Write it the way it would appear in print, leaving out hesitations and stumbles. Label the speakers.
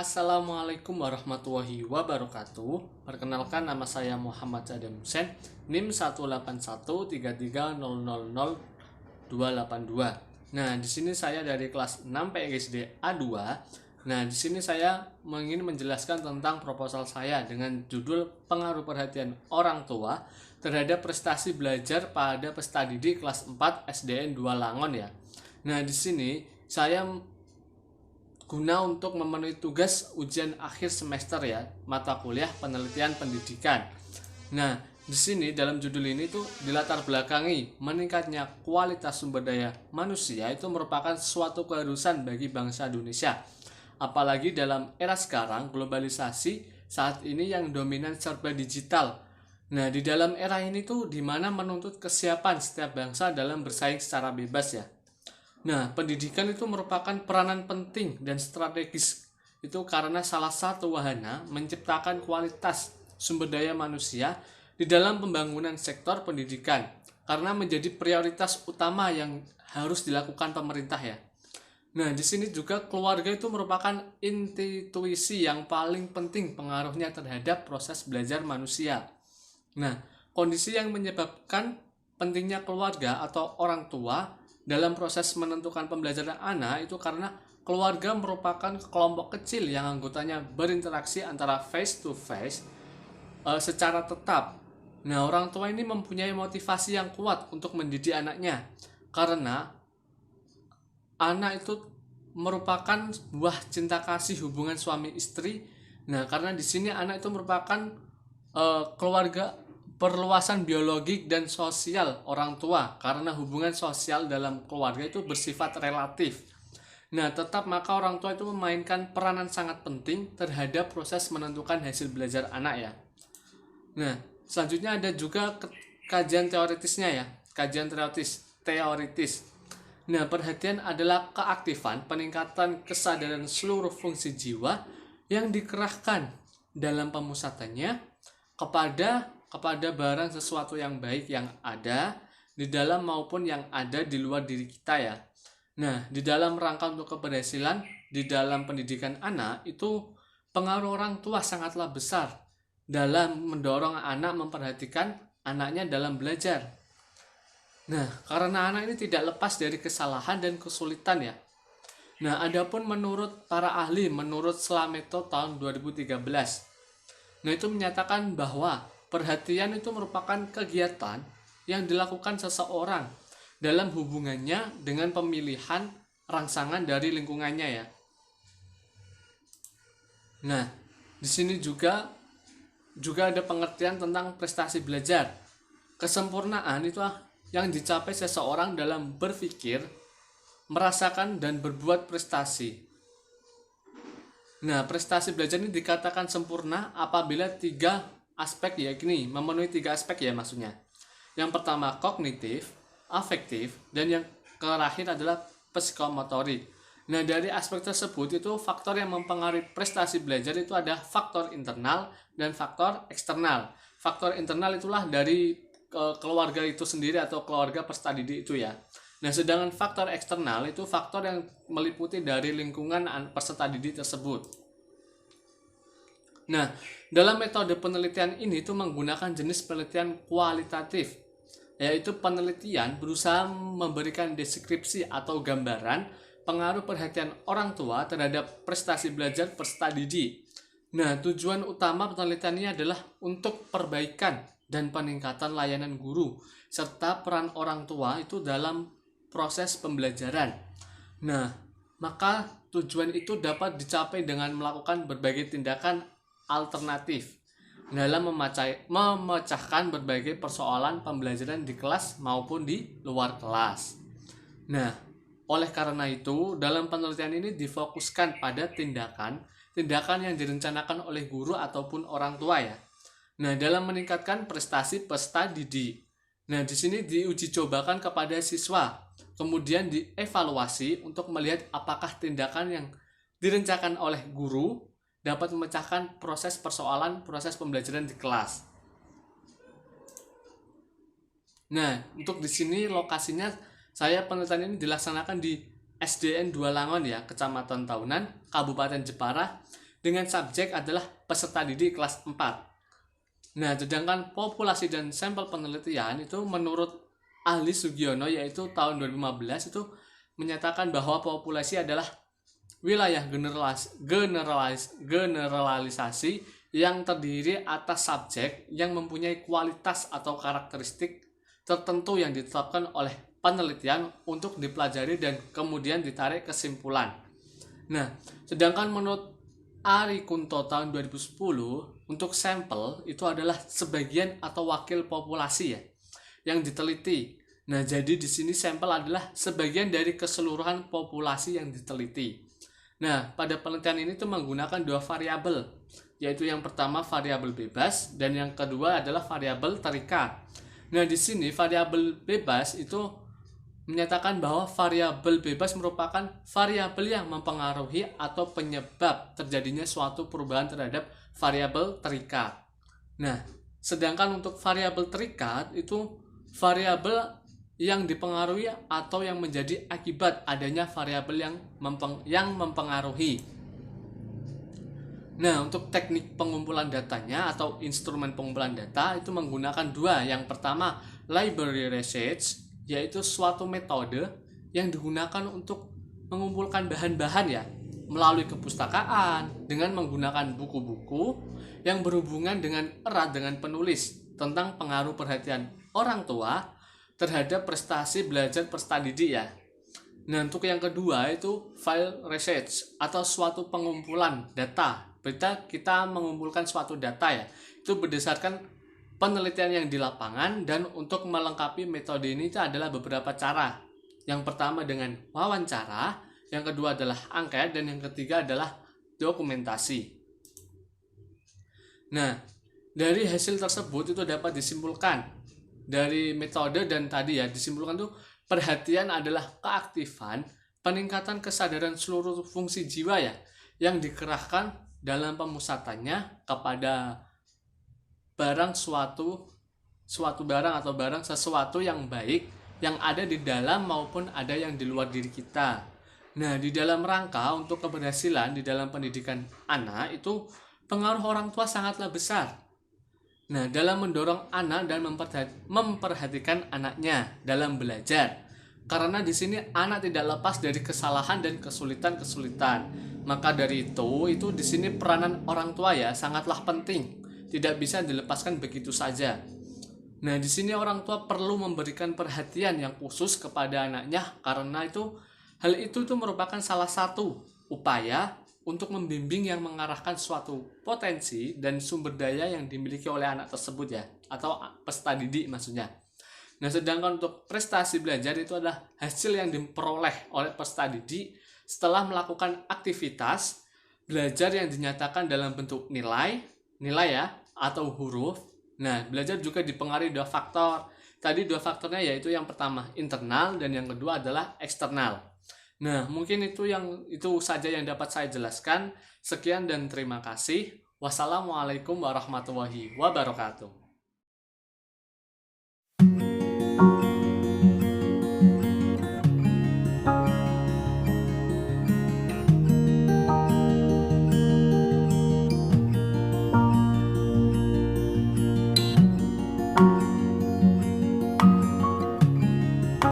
Speaker 1: Assalamualaikum warahmatullahi wabarakatuh. Perkenalkan, nama saya Muhammad Zadam Hussein, NIM 1813330000282. Nah, di sini saya dari kelas 6 PGSD A2. Nah, di sini saya ingin menjelaskan tentang proposal saya dengan judul pengaruh perhatian orang tua terhadap prestasi belajar pada peserta didik kelas 4 SDN 2 Langon ya. Nah, di sini saya guna untuk memenuhi tugas ujian akhir semester ya, mata kuliah penelitian pendidikan. Nah, di sini dalam judul ini tuh dilatar belakangi meningkatnya kualitas sumber daya manusia itu merupakan suatu keharusan bagi bangsa Indonesia. Apalagi dalam era sekarang globalisasi saat ini yang dominan serba digital. Nah, di dalam era ini tuh dimana menuntut kesiapan setiap bangsa dalam bersaing secara bebas ya. Nah, pendidikan itu merupakan peranan penting dan strategis itu karena salah satu wahana menciptakan kualitas sumber daya manusia di dalam pembangunan sektor pendidikan karena menjadi prioritas utama yang harus dilakukan pemerintah ya. Nah, di sini juga keluarga itu merupakan institusi yang paling penting pengaruhnya terhadap proses belajar manusia. Nah, kondisi yang menyebabkan pentingnya keluarga atau orang tua dalam proses menentukan pembelajaran anak itu karena keluarga merupakan kelompok kecil yang anggotanya berinteraksi antara face to face secara tetap. Nah, orang tua ini mempunyai motivasi yang kuat untuk mendidik anaknya karena anak itu merupakan buah cinta kasih hubungan suami istri. Nah, karena di sini anak itu merupakan keluarga perluasan biologik dan sosial orang tua karena hubungan sosial dalam keluarga itu bersifat relatif. Nah, tetap maka orang tua itu memainkan peranan sangat penting terhadap proses menentukan hasil belajar anak ya. Nah, selanjutnya ada juga kajian teoritisnya ya, kajian teoritis. Nah, perhatian adalah keaktifan peningkatan kesadaran seluruh fungsi jiwa yang dikerahkan dalam pemusatannya kepada barang sesuatu yang baik yang ada di dalam maupun yang ada di luar diri kita ya. Nah, di dalam rangka untuk keberhasilan di dalam pendidikan anak itu pengaruh orang tua sangatlah besar dalam mendorong anak memperhatikan anaknya dalam belajar. Nah, karena anak ini tidak lepas dari kesalahan dan kesulitan ya. Nah, adapun menurut para ahli, menurut Slameto tahun 2013, nah itu menyatakan bahwa perhatian itu merupakan kegiatan yang dilakukan seseorang dalam hubungannya dengan pemilihan rangsangan dari lingkungannya ya. Nah, di sini juga ada pengertian tentang prestasi belajar. Kesempurnaan itu yang dicapai seseorang dalam berpikir, merasakan dan berbuat prestasi. Nah, prestasi belajar ini dikatakan sempurna apabila memenuhi tiga aspek ya maksudnya. Yang pertama kognitif, afektif, dan yang terakhir adalah psikomotorik. Nah, dari aspek tersebut itu faktor yang mempengaruhi prestasi belajar itu ada faktor internal dan faktor eksternal. Faktor internal itulah dari keluarga itu sendiri atau keluarga peserta didik itu ya. Nah, sedangkan faktor eksternal itu faktor yang meliputi dari lingkungan peserta didik tersebut. Nah, dalam metode penelitian ini itu menggunakan jenis penelitian kualitatif, yaitu penelitian berusaha memberikan deskripsi atau gambaran pengaruh perhatian orang tua terhadap prestasi belajar peserta didik. Nah, tujuan utama penelitian ini adalah untuk perbaikan dan peningkatan layanan guru serta peran orang tua itu dalam proses pembelajaran. Nah, maka tujuan itu dapat dicapai dengan melakukan berbagai tindakan alternatif dalam memecahkan berbagai persoalan pembelajaran di kelas maupun di luar kelas. Nah, oleh karena itu, dalam penelitian ini difokuskan pada tindakan yang direncanakan oleh guru ataupun orang tua ya. Nah, dalam meningkatkan prestasi peserta didik. Nah, di sini diuji cobakan kepada siswa, kemudian dievaluasi untuk melihat apakah tindakan yang direncanakan oleh guru dapat memecahkan proses pembelajaran di kelas. Nah, untuk di sini lokasinya penelitian ini dilaksanakan di SDN 2 Langon ya, Kecamatan Taunan, Kabupaten Jepara, dengan subjek adalah peserta didik kelas 4. Nah, sedangkan populasi dan sampel penelitian itu menurut ahli Sugiono yaitu tahun 2015 itu menyatakan bahwa populasi adalah wilayah generalisasi yang terdiri atas subjek yang mempunyai kualitas atau karakteristik tertentu yang ditetapkan oleh penelitian untuk dipelajari dan kemudian ditarik kesimpulan. Nah, sedangkan menurut Ari Kunto tahun 2010 untuk sampel itu adalah sebagian atau wakil populasi ya yang diteliti. Nah, jadi di sini sampel adalah sebagian dari keseluruhan populasi yang diteliti. Nah, pada penelitian ini tuh menggunakan dua variabel, yaitu yang pertama variabel bebas dan yang kedua adalah variabel terikat. Nah, di sini variabel bebas itu menyatakan bahwa variabel bebas merupakan variabel yang mempengaruhi atau penyebab terjadinya suatu perubahan terhadap variabel terikat. Nah, sedangkan untuk variabel terikat itu variabel yang dipengaruhi atau yang menjadi akibat adanya variabel yang mempengaruhi. Nah, untuk teknik pengumpulan datanya atau instrumen pengumpulan data itu menggunakan dua. Yang pertama, library research, yaitu suatu metode yang digunakan untuk mengumpulkan bahan-bahan ya melalui kepustakaan dengan menggunakan buku-buku yang berhubungan dengan erat dengan penulis tentang pengaruh perhatian orang tua terhadap prestasi belajar peserta didik ya. Nah, untuk yang kedua itu file research atau suatu pengumpulan data. Kita mengumpulkan suatu data ya, itu berdasarkan penelitian yang di lapangan, dan untuk melengkapi metode ini itu adalah beberapa cara. Yang pertama dengan wawancara, yang kedua adalah angket, dan yang ketiga adalah dokumentasi. Nah, dari hasil tersebut itu dapat disimpulkan dari metode dan tadi ya, disimpulkan tuh perhatian adalah keaktifan, peningkatan kesadaran seluruh fungsi jiwa ya, yang dikerahkan dalam pemusatannya kepada barang suatu barang atau barang sesuatu yang baik yang ada di dalam maupun ada yang di luar diri kita. Nah, di dalam rangka untuk keberhasilan di dalam pendidikan anak itu pengaruh orang tua sangatlah besar. Nah, dalam mendorong anak dan memperhatikan anaknya dalam belajar. Karena di sini anak tidak lepas dari kesalahan dan kesulitan-kesulitan. Maka dari itu di sini peranan orang tua ya sangatlah penting. Tidak bisa dilepaskan begitu saja. Nah, di sini orang tua perlu memberikan perhatian yang khusus kepada anaknya karena hal itu merupakan salah satu upaya untuk membimbing yang mengarahkan suatu potensi dan sumber daya yang dimiliki oleh anak tersebut ya, atau peserta didik maksudnya. Nah, sedangkan untuk prestasi belajar itu adalah hasil yang diperoleh oleh peserta didik setelah melakukan aktivitas belajar yang dinyatakan dalam bentuk nilai ya, atau huruf. Nah, belajar juga dipengaruhi dua faktor. Tadi dua faktornya yaitu yang pertama internal dan yang kedua adalah eksternal. Nah, mungkin itu saja yang dapat saya jelaskan. Sekian dan terima kasih. Wassalamualaikum warahmatullahi wabarakatuh.